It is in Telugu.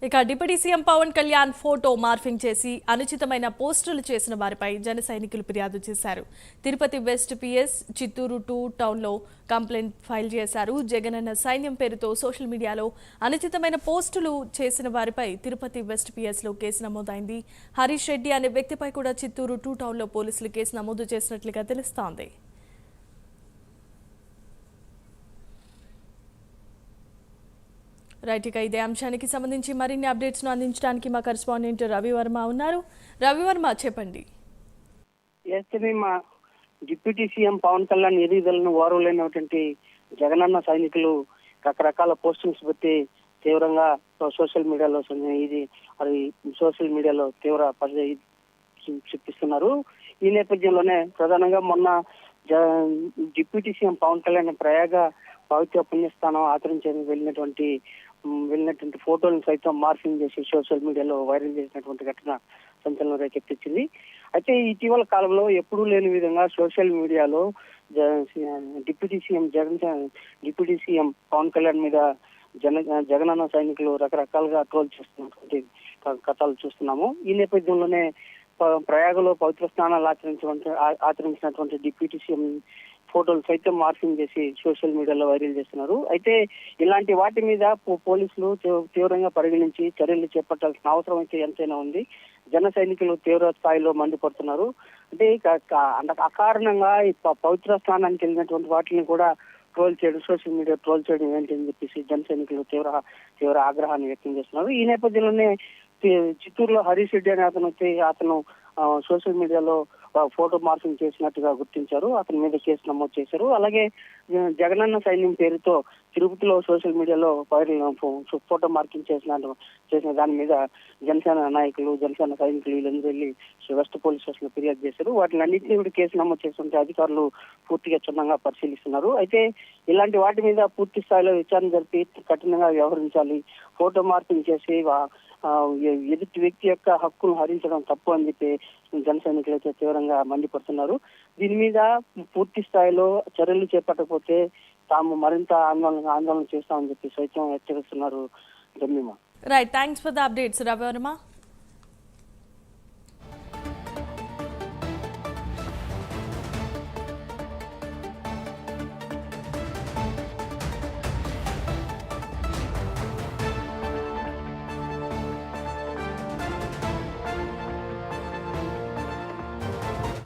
ఇక deputy CM Pawan Kalyan photo morphing చేసి అనుచితమైన పోస్టులు చేసిన వారిపై జన సైనికులు ఫిర్యాదు చేశారు. తిరుపతి వెస్ట్ పిఎస్ చిత్తూరు 2 టౌన్లో కంప్లైంట్ ఫైల్ చేశారు. జగనన్న సైన్యం పేరుతో సోషల్ మీడియాలో అనుచితమైన పోస్టులు చేసిన వారిపై తిరుపతి వెస్ట్ పిఎస్లో కేసు నమోదైంది. హరీష్ రెడ్డి అనే వ్యక్తిపై కూడా చిత్తూరు 2 టౌన్లో పోలీసులు కేసు నమోదు చేసినట్లుగా తెలుస్తోంది. రైట్, ఇక ఇదే అంశానికి సంబంధించి మరిన్ని అప్డేట్స్ ను అందించడానికి మా కరెస్పాండెంట్ రవివర్మ ఉన్నారు. రవివర్మ, చెప్పండి. మా డిప్యూటీ సీఎం పవన్ కళ్యాణ్ ఎదుగుదలను ఓర్వలేనటువంటి జగనన్న సైనికులు రకరకాల పోస్టింగ్స్ పెట్టి తీవ్రంగా సోషల్ మీడియాలో తీవ్ర చూపిస్తున్నారు. ఈ నేపథ్యంలోనే ప్రధానంగా మొన్న డిప్యూటీ సీఎం పవన్ కళ్యాణ్ ప్రయాగ పవిత్ర పుణ్యస్థానం ఆచరించేందుకు వెళ్ళినటువంటి ఫోటోలను సైతం మార్ఫింగ్ చేసి సోషల్ మీడియాలో వైరల్ చేసినటువంటి ఘటన సంచలనం రేకెత్తించింది. అయితే ఇటీవల కాలంలో ఎప్పుడూ లేని విధంగా సోషల్ మీడియాలో డిప్యూటీ సీఎం పవన్ కళ్యాణ్ మీద జగనన్న సైనికులు రకరకాలుగా ట్రోల్ చేస్తున్నటువంటి కథలు చూస్తున్నాము. ఈ నేపథ్యంలోనే ప్రయాగలో పవిత్ర స్నానాలు ఆచరించినటువంటి డిప్యూటీ సీఎం ఫోటోలు సైతం మార్ఫింగ్ చేసి సోషల్ మీడియాలో వైరల్ చేస్తున్నారు. అయితే ఇలాంటి వాటి మీద పోలీసులు తీవ్రంగా పరిగణించి చర్యలు చేపట్టాల్సిన అవసరం అయితే ఎంతైనా ఉంది. జన సైనికులు తీవ్ర స్థాయిలో మండిపడుతున్నారు. అంటే అకారణంగా పవిత్ర స్థానానికి వెళ్ళినటువంటి వాటిని కూడా సోషల్ మీడియా ట్రోల్ చేయడం ఏంటని చెప్పేసి జన సైనికులు తీవ్ర ఆగ్రహాన్ని వ్యక్తం చేస్తున్నారు. ఈ నేపథ్యంలోనే చిత్తూరులో హరీష్ రెడ్డి అనే అతను సోషల్ మీడియాలో ఫోటో మార్ఫింగ్ చేసినట్టుగా గుర్తించారు. అతని మీద కేసు నమోదు చేశారు. అలాగే జగనన్న సైన్యం పేరుతో తిరుపతిలో సోషల్ మీడియాలో ఫోటో మార్కింగ్ చేసిన దాని మీద జనసేన నాయకులు, జనసేన సైనికులు వీళ్ళందరూ వెళ్ళి వెస్ట్ పోలీస్ స్టేషన్ లో ఫిర్యాదు చేశారు. వాటిని అన్నింటినీ కూడా కేసు నమోదు చేస్తుంటే అధికారులు పూర్తిగా క్షుణ్ణంగా పరిశీలిస్తున్నారు. అయితే ఇలాంటి వాటి మీద పూర్తి స్థాయిలో విచారణ జరిపి కఠినంగా వ్యవహరించాలి. ఫోటో మార్కింగ్ చేసి ఎదుటి వ్యక్తి యొక్క హక్కును హరించడం తప్పు అని చెప్పి జన సైనికులు అయితే తీవ్రంగా మండిపడుతున్నారు. దీని మీద పూర్తి స్థాయిలో చర్యలు చేపట్టకపోతే తాము మరింత ఆందోళన చేస్తామని చెప్పి సైతం హెచ్చరిస్తున్నారు. Right, thanks for the updates Ravi Varma.